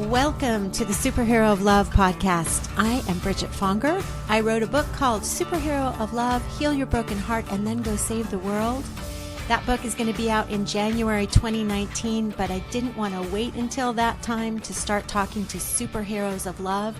Welcome to the Superhero of Love podcast. I am Bridget Fonger. I wrote a book called Superhero of Love, Heal Your Broken Heart, and Then Go Save the World. That book is going to be out in January 2019, but I didn't want to wait until that time to start talking to superheroes of love.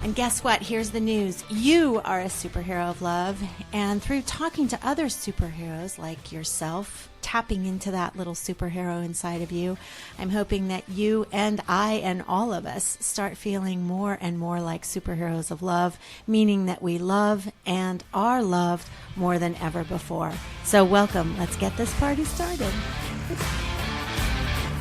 And guess what? Here's the news. You are a superhero of love. And through talking to other superheroes like yourself, tapping into that little superhero inside of you, I'm hoping that you and I and all of us start feeling more and more like superheroes of love, meaning that we love and are loved more than ever before. So welcome. Let's get this party started.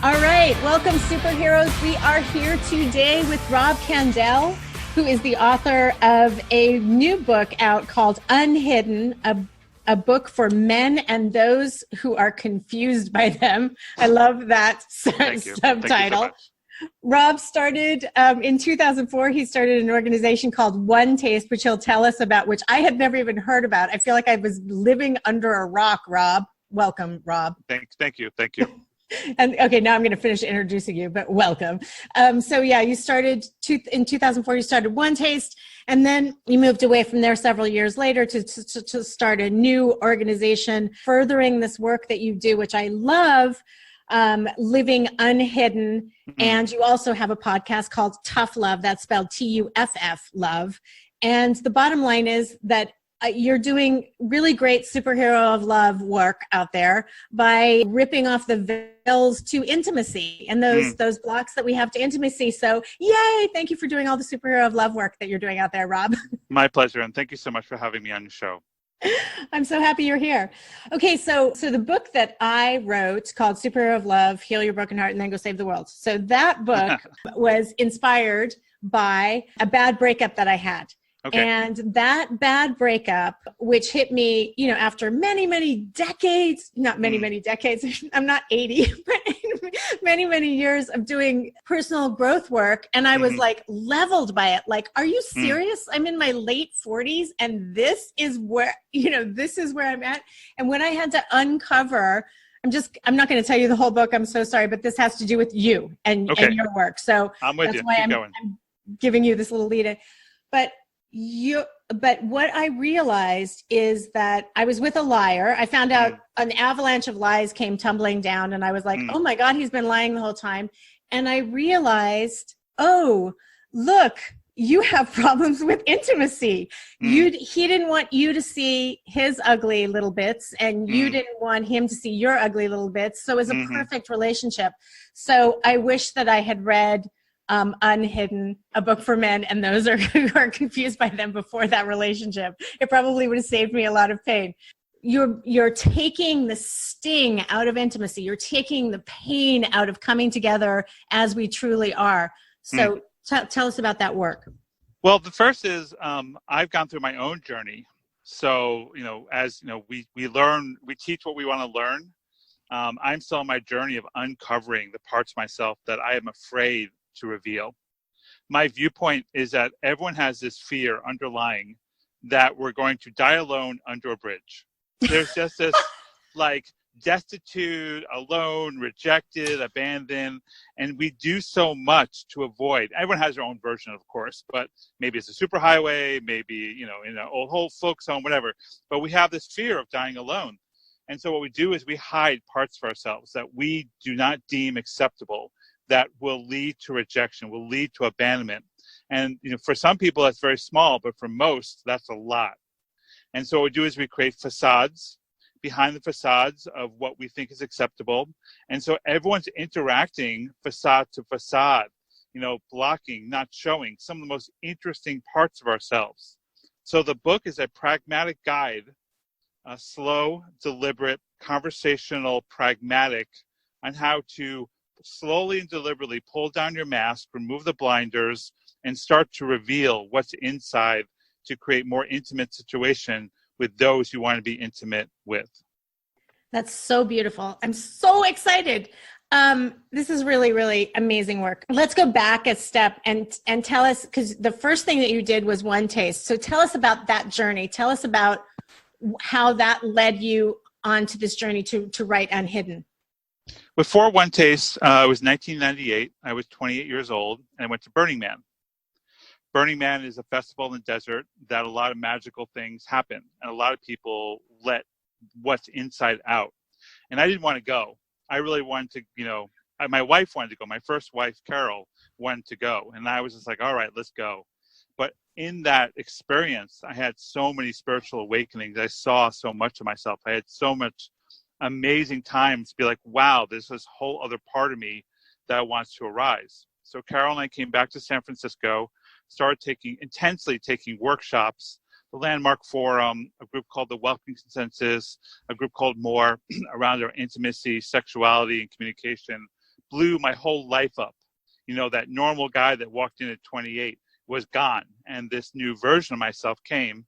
All right. Welcome, superheroes. We are here today with Rob Kandell, who is the author of a new book out called unHIDDEN, a book for men and those who are confused by them. I love that subtitle. Thank you so much. Rob started in 2004. He started an organization called One Taste, which he'll tell us about, which I had never even heard about. I feel like I was living under a rock, Rob. Welcome, Rob. Thank you. And okay, now I'm going to finish introducing you, but welcome. So yeah, you started in 2004, you started One Taste, and then you moved away from there several years later to start a new organization furthering this work that you do, which I love, Living unHidden. Mm-hmm. And you also have a podcast called Tough Love, that's spelled Tuff Love. And the bottom line is that you're doing really great superhero of love work out there by ripping off the veils to intimacy and those blocks that we have to intimacy. So yay, thank you for doing all the superhero of love work that you're doing out there, Rob. My pleasure. And thank you so much for having me on your show. I'm so happy you're here. Okay, so the book that I wrote called Superhero of Love, Heal Your Broken Heart, and Then Go Save the World. So that book was inspired by a bad breakup that I had. Okay. And that bad breakup, which hit me, after many decades, many decades, I'm not 80, but many years of doing personal growth work. And I was like leveled by it. Like, are you serious? I'm in my late 40s and this is where I'm at. And when I had to uncover, I'm not going to tell you the whole book. I'm so sorry, but this has to do with you and your work. So I'm with that's you. why I'm giving you this little lead in. But what I realized is that I was with a liar. I found out an avalanche of lies came tumbling down, and I was like, oh my God, he's been lying the whole time. And I realized, oh, look, you have problems with intimacy. He didn't want you to see his ugly little bits, and you didn't want him to see your ugly little bits. So it was a perfect relationship. So I wish that I had read unHIDDEN, a book for men and those who are confused by them before that relationship. It probably would have saved me a lot of pain. You're taking the sting out of intimacy. You're taking the pain out of coming together as we truly are. So tell us about that work. Well, the first is I've gone through my own journey. So, we learn, we teach what we want to learn. I'm still on my journey of uncovering the parts of myself that I am afraid to reveal. My viewpoint is that everyone has this fear underlying that we're going to die alone under a bridge. There's just this destitute, alone, rejected, abandoned, and we do so much to avoid. Everyone has their own version, of course, but maybe it's a superhighway, maybe, in an old folks home, whatever. But we have this fear of dying alone. And so what we do is we hide parts of ourselves that we do not deem acceptable, that will lead to rejection, will lead to abandonment. And for some people that's very small, but for most that's a lot. And so what we do is we create facades behind the facades of what we think is acceptable. And so everyone's interacting facade to facade, blocking, not showing some of the most interesting parts of ourselves. So the book is a pragmatic guide, a slow, deliberate, conversational, pragmatic on how to slowly and deliberately pull down your mask, remove the blinders, and start to reveal what's inside to create more intimate situation with those you want to be intimate with. That's so beautiful. I'm so excited. This is really, really amazing work. Let's go back a step and tell us, because the first thing that you did was One Taste. So tell us about that journey. Tell us about how that led you onto this journey to write unHIDDEN. Before One Taste, it was 1998. I was 28 years old, and I went to Burning Man. Burning Man is a festival in the desert that a lot of magical things happen, and a lot of people let what's inside out. And I didn't want to go. I really wanted to, my wife wanted to go. My first wife, Carol, wanted to go. And I was just like, all right, let's go. But in that experience, I had so many spiritual awakenings. I saw so much of myself. I had so much amazing times to be like, wow, there's this whole other part of me that wants to arise. So Carol and I came back to San Francisco, started intensely taking workshops, the Landmark Forum, a group called the Welcoming Consensus, a group called More, around our intimacy, sexuality, and communication, blew my whole life up. That normal guy that walked in at 28 was gone, and this new version of myself came.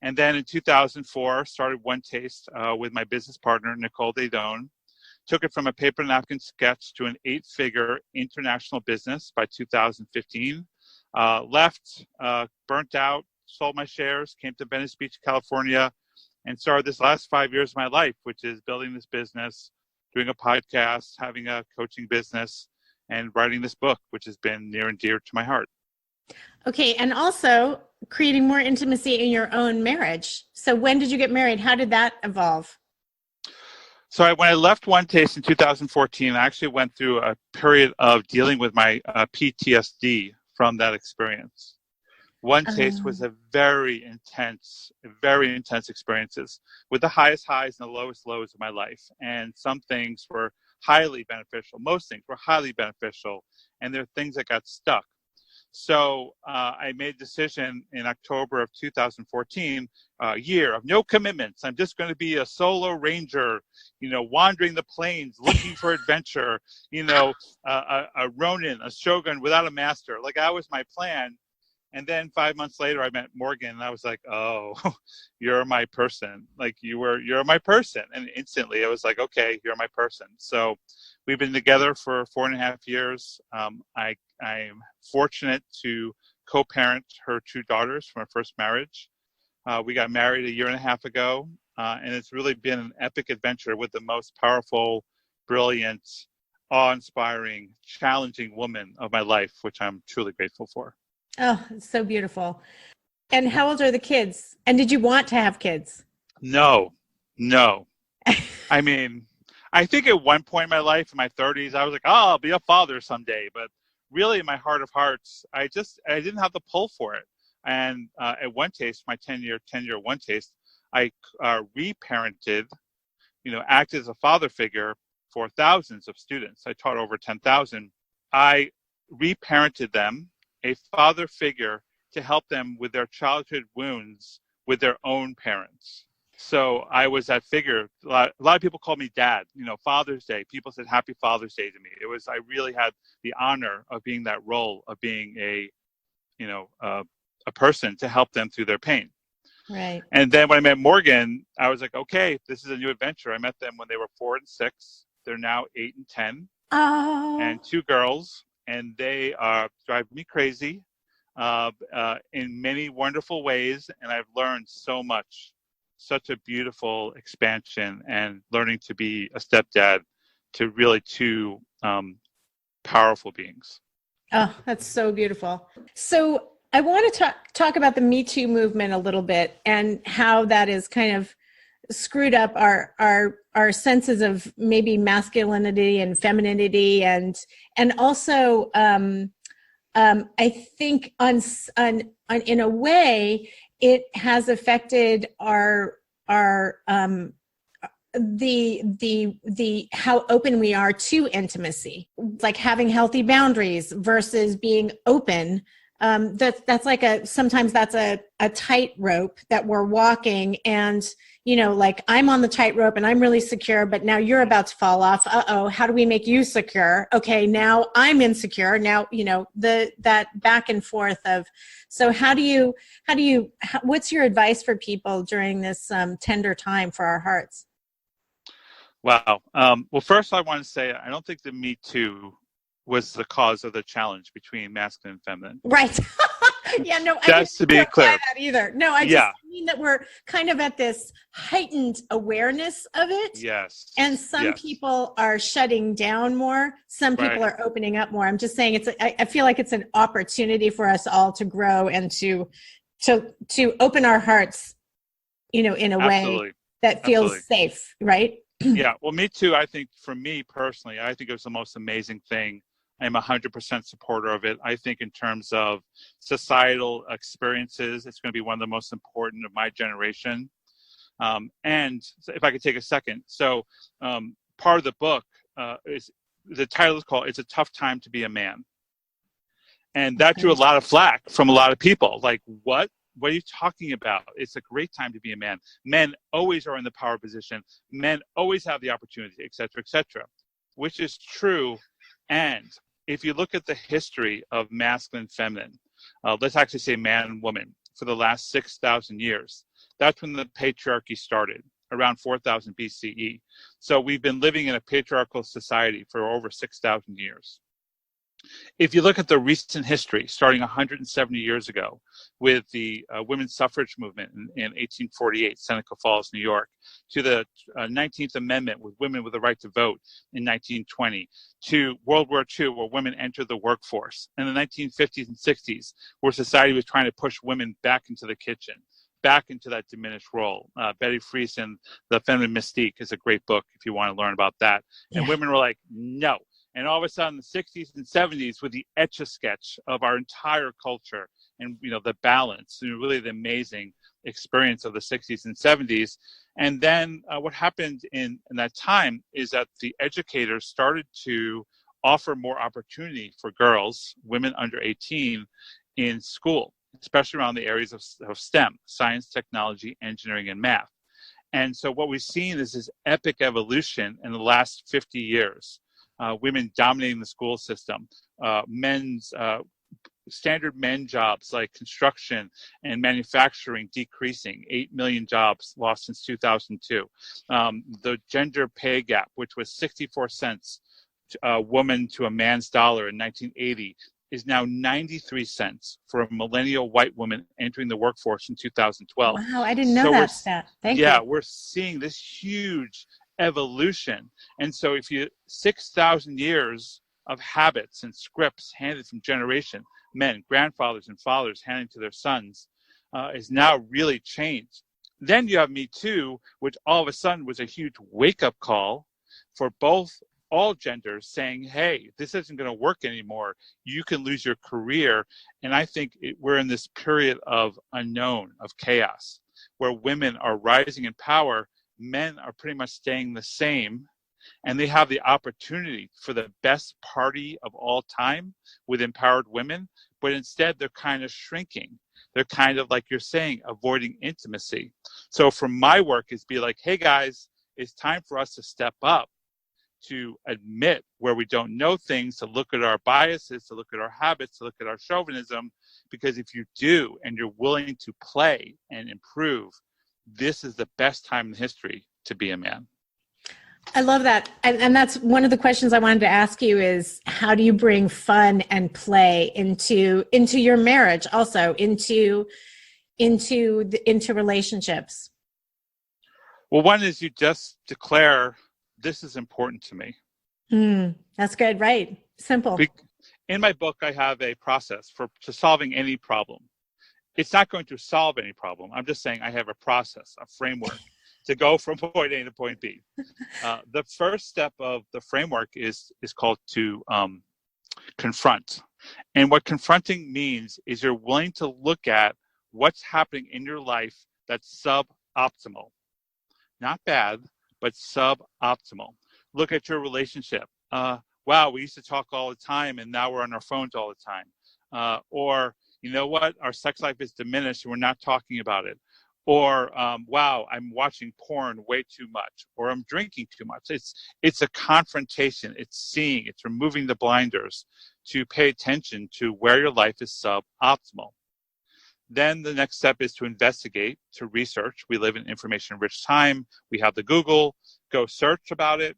And then in 2004, started One Taste with my business partner, Nicole Daydone. Took it from a paper napkin sketch to an 8-figure international business by 2015. Left, burnt out, sold my shares, came to Venice Beach, California, and started this last 5 years of my life, which is building this business, doing a podcast, having a coaching business, and writing this book, which has been near and dear to my heart. Okay, and also creating more intimacy in your own marriage. So when did you get married? How did that evolve? So when I left One Taste in 2014, I actually went through a period of dealing with my PTSD from that experience. One Taste was a very intense experiences with the highest highs and the lowest lows of my life. And some things were highly beneficial. Most things were highly beneficial. And there are things that got stuck. So I made a decision in October of 2014, a year of no commitments. I'm just going to be a solo ranger, wandering the plains, looking for adventure, a Ronin, a shogun without a master. Like that was my plan. And then 5 months later, I met Morgan, and I was like, oh, you're my person. Like you're my person. And instantly I was like, okay, you're my person. So we've been together for 4.5 years. I'm fortunate to co-parent her 2 daughters from her first marriage. We got married 1.5 years ago, and it's really been an epic adventure with the most powerful, brilliant, awe-inspiring, challenging woman of my life, which I'm truly grateful for. Oh, it's so beautiful. And how old are the kids? And did you want to have kids? No. I mean, I think at one point in my life, in my 30s, I was like, oh, I'll be a father someday. But really, in my heart of hearts, I didn't have the pull for it. And at One Taste, my 10-year One Taste, I reparented, acted as a father figure for thousands of students. I taught over 10,000. I reparented them, a father figure, to help them with their childhood wounds with their own parents. So I was that figure. A lot of people called me dad. Father's Day, people said Happy Father's Day to me. I really had the honor of being that role, of being a person to help them through their pain. Right. And then when I met Morgan, I was like, okay, this is a new adventure. I met them when they were 4 and 6. They're now 8 and 10. Oh. And 2 girls. And they drive me crazy in many wonderful ways. And I've learned so much, such a beautiful expansion, and learning to be a stepdad to really 2 powerful beings. Oh, that's so beautiful. So I want to talk about the Me Too movement a little bit, and how that is kind of screwed up our senses of maybe masculinity and femininity, and also I think on in a way it has affected the how open we are to intimacy, like having healthy boundaries versus being open. That's like sometimes that's a tightrope that we're walking, and like I'm on the tightrope and I'm really secure, but now you're about to fall off. How do we make you secure? Okay, now I'm insecure. Now that back and forth of. So what's your advice for people during this tender time for our hearts? Wow. Well, first I want to say I don't think the Me Too was the cause of the challenge between masculine and feminine. Right. Yeah, no, that's to be clear. That either. No, mean that we're kind of at this heightened awareness of it. Yes. And some people are shutting down more. Some people are opening up more. I'm just saying I feel like it's an opportunity for us all to grow and to open our hearts, in a way that feels safe, right? Yeah. Well, me too. I think for me personally, I think it was the most amazing thing. I'm 100% supporter of it. I think in terms of societal experiences, it's going to be one of the most important of my generation. And if I could take a second. So part of the book is, the title is called, "It's a Tough Time to Be a Man." And that drew a lot of flack from a lot of people. Like, what are you talking about? It's a great time to be a man. Men always are in the power position. Men always have the opportunity, et cetera, which is true. And if you look at the history of masculine and feminine, let's actually say man and woman, for the last 6,000 years, that's when the patriarchy started, around 4000 BCE. So we've been living in a patriarchal society for over 6,000 years. If you look at the recent history, starting 170 years ago with the women's suffrage movement in 1848, Seneca Falls, New York, to the 19th Amendment with women with the right to vote in 1920, to World War II, where women entered the workforce, in the 1950s and 60s, where society was trying to push women back into the kitchen, back into that diminished role. Betty Frieson, The Feminine Mystique, is a great book if you want to learn about that. And women were like, no. And all of a sudden, the 60s and 70s, with the etch-a-sketch of our entire culture and, the balance, and really the amazing experience of the 60s and 70s. And then what happened in that time is that the educators started to offer more opportunity for girls, women under 18, in school, especially around the areas of STEM, science, technology, engineering, and math. And so what we've seen is this epic evolution in the last 50 years. Women dominating the school system, standard men jobs like construction and manufacturing decreasing, 8 million jobs lost since 2002. The gender pay gap, which was 64 cents a woman to a man's dollar in 1980, is now 93 cents for a millennial white woman entering the workforce in 2012. Wow, I didn't know that stat. Thank you. Yeah, we're seeing this huge evolution. And so if 6,000 years of habits and scripts handed from generation, men, grandfathers and fathers handing to their sons, is now really changed. Then you have Me Too, which all of a sudden was a huge wake-up call for all genders, saying, hey, this isn't going to work anymore. You can lose your career. And I think we're in this period of unknown, of chaos, where women are rising in power. Men are pretty much staying the same, and they have the opportunity for the best party of all time with empowered women, but instead they're kind of shrinking. They're kind of, like you're saying, avoiding intimacy. So from my work is be like, hey guys, it's time for us to step up, to admit where we don't know things, to look at our biases, to look at our habits, to look at our chauvinism, because if you do and you're willing to play and improve, this is the best time in history to be a man. I love that. And that's one of the questions I wanted to ask you is, how do you bring fun and play into your marriage, also into relationships? Well, one is you just declare, this is important to me. That's good. Right. Simple. In my book, I have a process to solving any problem. It's not going to solve any problem. I'm just saying I have a process, a framework to go from point A to point B. The first step of the framework is called to confront. And what confronting means is you're willing to look at what's happening in your life that's suboptimal. Not bad, but suboptimal. Look at your relationship. Wow, we used to talk all the time and now we're on our phones all the time. Or, you know what, our sex life is diminished and we're not talking about it. Or, wow, I'm watching porn way too much, or I'm drinking too much. It's a confrontation. It's seeing, it's removing the blinders to pay attention to where your life is suboptimal. Then the next step is to investigate, to research. We live in information-rich time. We have the Google, go search about it.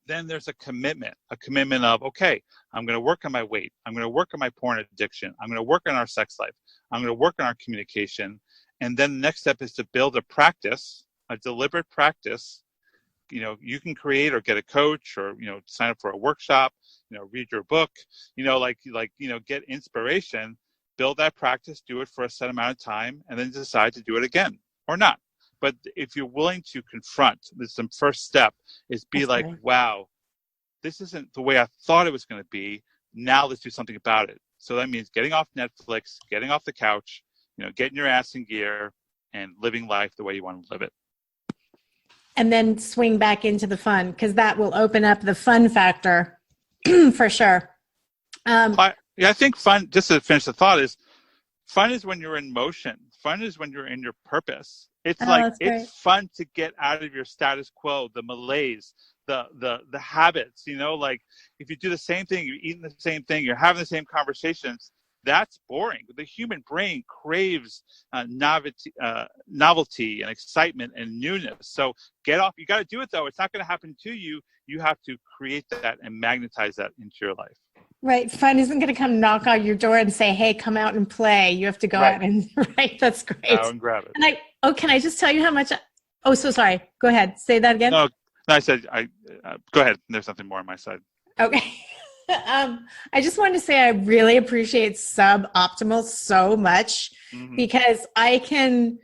Then there's a commitment of, okay, I'm going to work on my weight. I'm going to work on my porn addiction. I'm going to work on our sex life. I'm going to work on our communication. And then the next step is to build a practice, a deliberate practice. You can create or get a coach, or, sign up for a workshop, read your book, get inspiration, build that practice, do it for a set amount of time, and then decide to do it again or not. But if you're willing to confront, this is the first step, is be That's like, right. Wow, this isn't the way I thought it was going to be. Now let's do something about it. So that means getting off Netflix, getting off the couch, getting your ass in gear and living life the way you want to live it. And then swing back into the fun, because that will open up the fun factor for sure. I think fun, just to finish the thought, is fun is when you're in motion. Fun is when you're in your purpose. It's it's fun to get out of your status quo, the malaise, the habits, like if you do the same thing, you're eating the same thing, you're having the same conversations, that's boring. The human brain craves novelty and excitement and newness. So get off. You got to do it, though. It's not going to happen to you. You have to create that and magnetize that into your life. Right. Fun isn't going to come knock on your door and say, hey, come out and play. You have to go out and, right. That's great. Go and grab it. And can I just tell you how much? So sorry. Go ahead. Say that again. No, I said, go ahead. There's nothing more on my side. Okay. I just wanted to say I really appreciate suboptimal so much because I can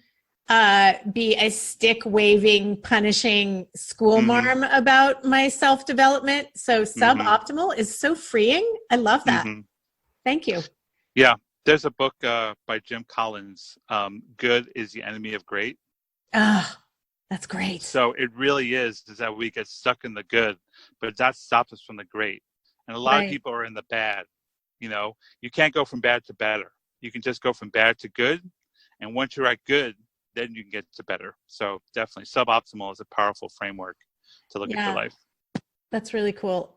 be a stick-waving, punishing school marm about my self-development. So suboptimal is so freeing. I love that. Thank you. Yeah. There's a book by Jim Collins, Good is the Enemy of Great. That's great. So it really is that we get stuck in the good, but that stops us from the great. And a lot of people are in the bad. You can't go from bad to better. You can just go from bad to good. And once you're at good, then you can get to better. So definitely suboptimal is a powerful framework to look at your life. That's really cool.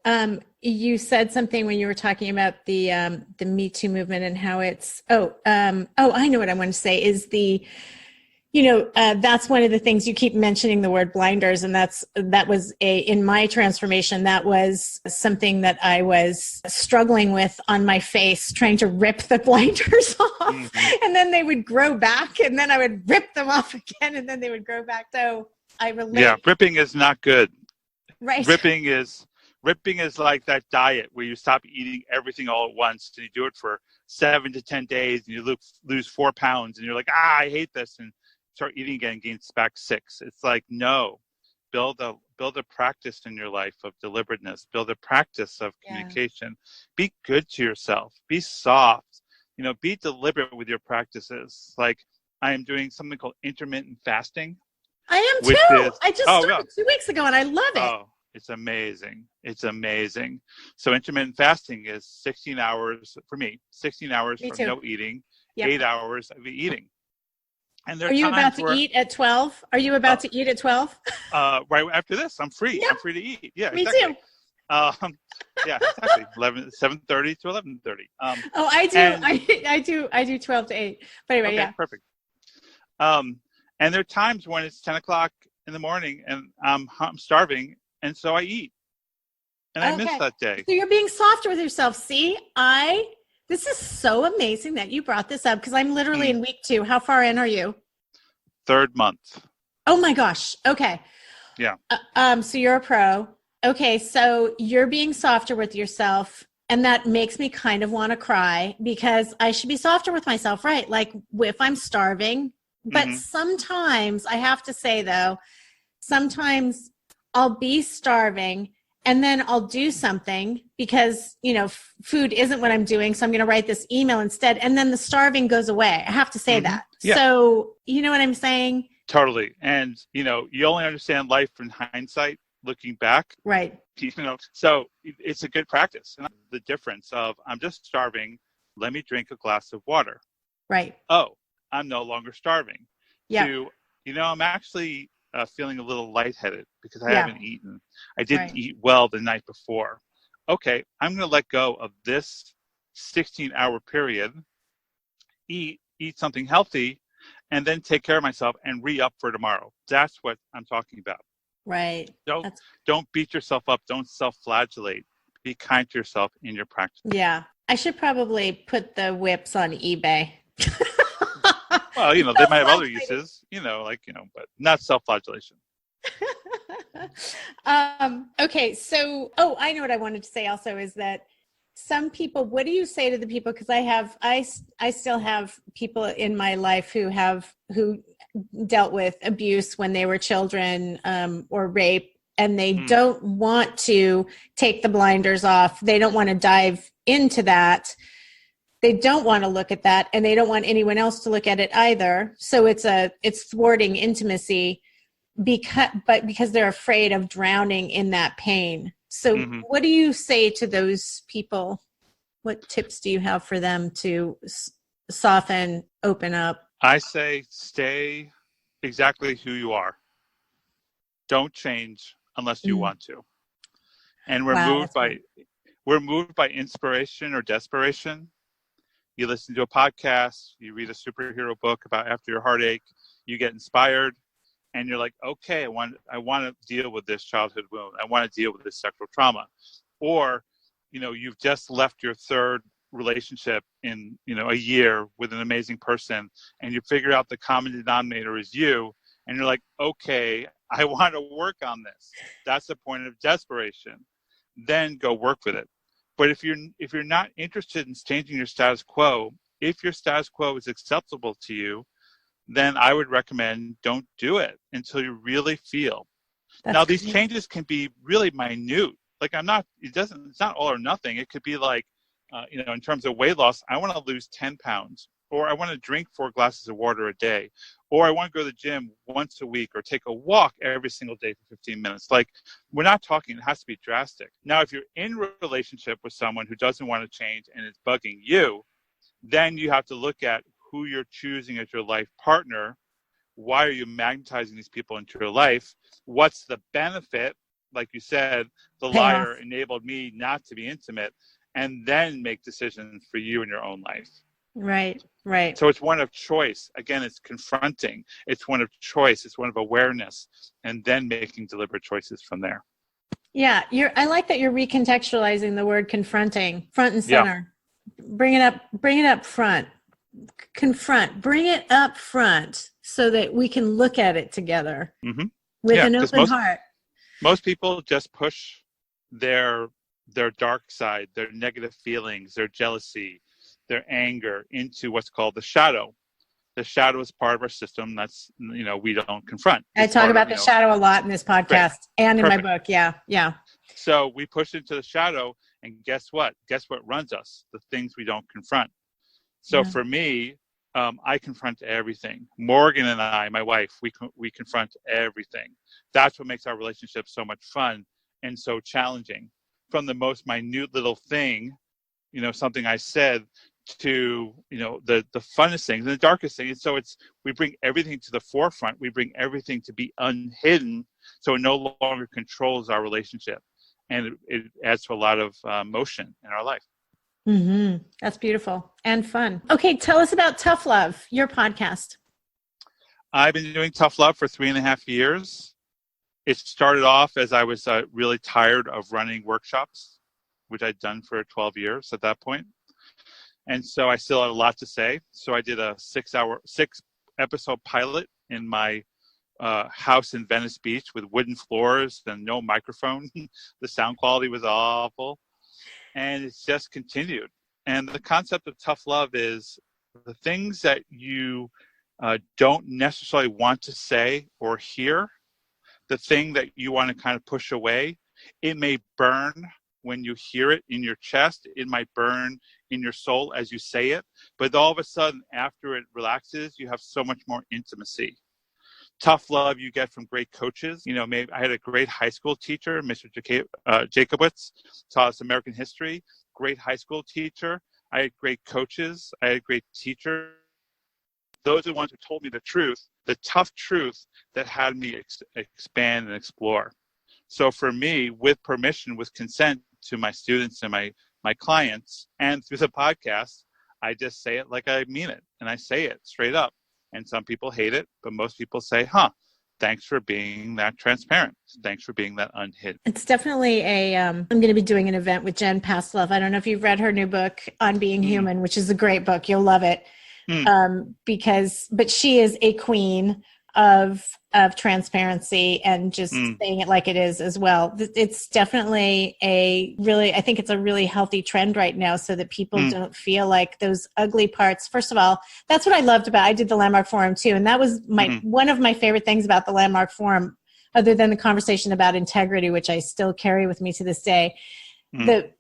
You said something when you were talking about the Me Too movement and how it's, I know what I want to say is that's one of the things you keep mentioning, the word blinders. And that was in my transformation, that was something that I was struggling with on my face, trying to rip the blinders off and then they would grow back and then I would rip them off again and then they would grow back. So I relate. Yeah. Ripping is not good. Right. Ripping is like that diet where you stop eating everything all at once and you do it for 7 to 10 days and you lose 4 pounds and you're like, I hate this. And start eating again and gain back 6. It's like, no, build a practice in your life of deliberateness, build a practice of communication, be good to yourself, be soft, be deliberate with your practices. Like I am doing something called intermittent fasting. I am too. I just started 2 weeks ago and I love it. Oh, it's amazing. It's amazing. So intermittent fasting is 16 hours for me, 16 hours of no eating, 8 hours of eating. And are you about to eat at 12? Are you about to eat at 12? Right after this, I'm free. Yeah. I'm free to eat. Yeah, me exactly. Too. Yeah, exactly. 7:30 to 11:30. I do 12 to 8. But anyway, okay, perfect. And there are times when it's 10 o'clock in the morning and I'm starving, and so I eat, and I miss that day. So you're being softer with yourself. See, this is so amazing that you brought this up because I'm literally in week 2. How far in are you? 3rd month. Oh my gosh. Okay. Yeah. So you're a pro. Okay. So you're being softer with yourself, and that makes me kind of want to cry because I should be softer with myself, right? Like if I'm starving, but sometimes I have to say though, sometimes I'll be starving and then I'll do something because, food isn't what I'm doing. So I'm going to write this email instead. And then the starving goes away. I have to say that. Yeah. So you know what I'm saying? Totally. And, you only understand life in hindsight, looking back. Right. So it's a good practice. And the difference of I'm just starving. Let me drink a glass of water. Right. Oh, I'm no longer starving. Yeah. To, I'm actually feeling a little lightheaded because I haven't eaten. I didn't eat well the night before. Okay, I'm going to let go of this 16-hour period, eat something healthy, and then take care of myself and re-up for tomorrow. That's what I'm talking about. Right. Don't beat yourself up. Don't self-flagellate. Be kind to yourself in your practice. Yeah. I should probably put the whips on eBay. Well, they might have other uses, but not self-flagellation. Okay. So, I know what I wanted to say also is that some people, what do you say to the people? Because I still have people in my life who dealt with abuse when they were children, or rape, and they don't want to take the blinders off. They don't want to dive into that. They don't want to look at that, and they don't want anyone else to look at it either. So it's thwarting intimacy because they're afraid of drowning in that pain. So what do you say to those people? What tips do you have for them to soften, open up? I say stay exactly who you are. Don't change unless you want to. And we're moved by inspiration or desperation. You listen to a podcast, you read a superhero book about after your heartache, you get inspired, and you're like, okay, I want to deal with this childhood wound. I want to deal with this sexual trauma. Or, you've just left your third relationship in, a year with an amazing person, and you figure out the common denominator is you, and you're like, okay, I want to work on this. That's the point of desperation. Then go work with it. But if you're not interested in changing your status quo, if your status quo is acceptable to you, then I would recommend don't do it until you really feel. Now, these changes can be really minute. Like it's not all or nothing. It could be like, in terms of weight loss, I want to lose 10 pounds, or I want to drink 4 glasses of water a day, or I want to go to the gym once a week, or take a walk every single day for 15 minutes. Like, we're not talking, it has to be drastic. Now, if you're in a relationship with someone who doesn't want to change and is bugging you, then you have to look at who you're choosing as your life partner. Why are you magnetizing these people into your life? What's the benefit? Like you said, the liar enabled me not to be intimate, and then make decisions for you in your own life. Right. So it's one of choice. Again, it's confronting. It's one of choice. It's one of awareness, and then making deliberate choices from there. Yeah. I like that you're recontextualizing the word confronting, front and center. Yeah. Bring it up front. Confront, bring it up front so that we can look at it together with an open heart. Most people just push their dark side, their negative feelings, their jealousy, their anger into what's called the shadow. The shadow is part of our system that's, we don't confront. I talk about the shadow a lot in this podcast and in my book. Yeah. So we push into the shadow, and guess what? Guess what runs us? The things we don't confront. So for me, I confront everything. Morgan and I, my wife, we confront everything. That's what makes our relationship so much fun and so challenging. From the most minute little thing, something I said, to the funnest things and the darkest things. So we bring everything to the forefront. We bring everything to be unhidden, so it no longer controls our relationship, and it adds to a lot of motion in our life. That's beautiful and fun. Okay, tell us about Tough Love, your podcast. I've been doing Tough Love for 3.5 years. It started off as I was really tired of running workshops, which I'd done for 12 years at that point. And so I still had a lot to say. So I did a 6-episode pilot in my house in Venice Beach with wooden floors and no microphone. The sound quality was awful. And it's just continued. And the concept of tough love is the things that you don't necessarily want to say or hear, the thing that you want to kind of push away. It may burn when you hear it in your chest. It might burn in your soul as you say it. But all of a sudden, after it relaxes, you have so much more intimacy. Tough love you get from great coaches. Maybe I had a great high school teacher, Mr. Jacobowitz, taught us American history. Great high school teacher. I had great coaches. I had great teachers. Those are the ones who told me the truth, the tough truth that had me expand and explore. So for me, with permission, with consent to my students and my clients, and through the podcast, I just say it like I mean it, and I say it straight up. And some people hate it, but most people say, thanks for being that transparent. Thanks for being that unhidden. It's definitely I'm going to be doing an event with Jen Passlove. I don't know if you've read her new book, On Being Human, which is a great book. You'll love it. but she is a queen of transparency and just saying it like it is as well. It's definitely I think it's a really healthy trend right now, so that people don't feel like those ugly parts. First of all, that's what I loved I did the Landmark Forum too. And that was one of my favorite things about the Landmark Forum, other than the conversation about integrity, which I still carry with me to this day.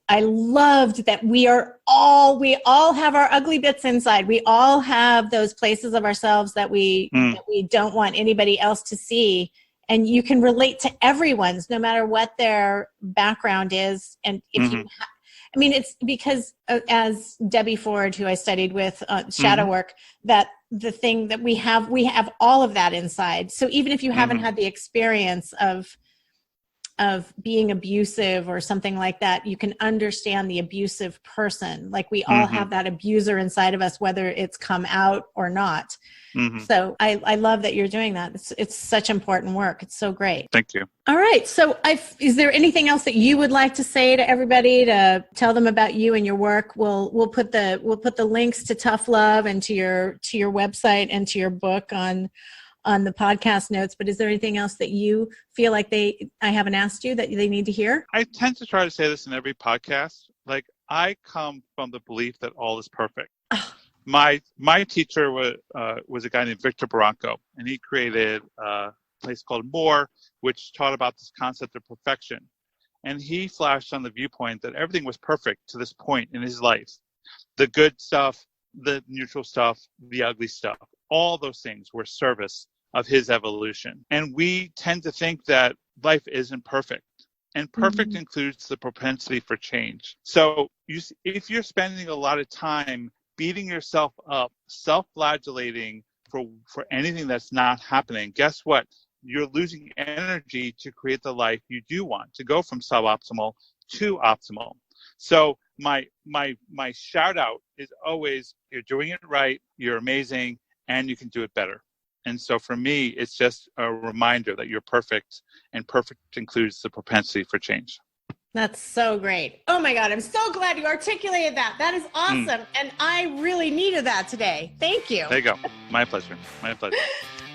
I loved that we all have our ugly bits inside. We all have those places of ourselves that we don't want anybody else to see. And you can relate to everyone's, no matter what their background is. And if it's because as Debbie Ford, who I studied with shadow work, that the thing that we have all of that inside. So even if you haven't had the experience of being abusive or something like that, you can understand the abusive person. Like we all have that abuser inside of us, whether it's come out or not. So I love that you're doing that. It's such important work. It's so great. Thank you. All right. So is there anything else that you would like to say to everybody to tell them about you and your work? We'll put the links to Tough Love and to your website and to your book on the podcast notes, but is there anything else that you feel like I haven't asked you that they need to hear? I tend to try to say this in every podcast. Like, I come from the belief that all is perfect. My teacher was a guy named Victor Barranco, and he created a place called More, which taught about this concept of perfection. And he flashed on the viewpoint that everything was perfect to this point in his life. The good stuff, the neutral stuff, the ugly stuff, all those things were service of his evolution. And we tend to think that life isn't perfect. And perfect includes the propensity for change. So if you're spending a lot of time beating yourself up, self-flagellating for anything that's not happening, guess what? You're losing energy to create the life you do want, to go from suboptimal to optimal. So my shout out is always, you're doing it right, you're amazing, and you can do it better. And so for me, it's just a reminder that you're perfect, and perfect includes the propensity for change. That's so great. Oh my God, I'm so glad you articulated that. That is awesome. And I really needed that today. Thank you. There you go. My pleasure. My pleasure.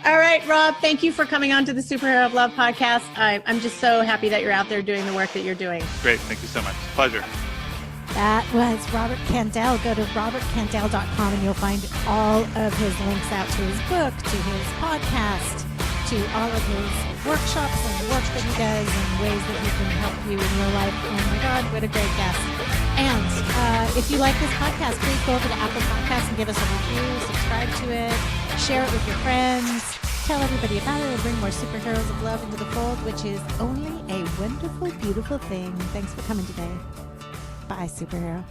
All right, Rob, thank you for coming on to the Superhero of Love podcast. I'm just so happy that you're out there doing the work that you're doing. Great. Thank you so much. Pleasure. That was Robert Kandell. Go to robertkandell.com and you'll find all of his links out to his book, to his podcast, to all of his workshops and work that he does and ways that he can help you in your life. Oh my God, what a great guest. And if you like this podcast, please go over to Apple Podcasts and give us a review, subscribe to it, share it with your friends, tell everybody about it, and bring more superheroes of love into the fold, which is only a wonderful, beautiful thing. Thanks for coming today. Bye, superhero.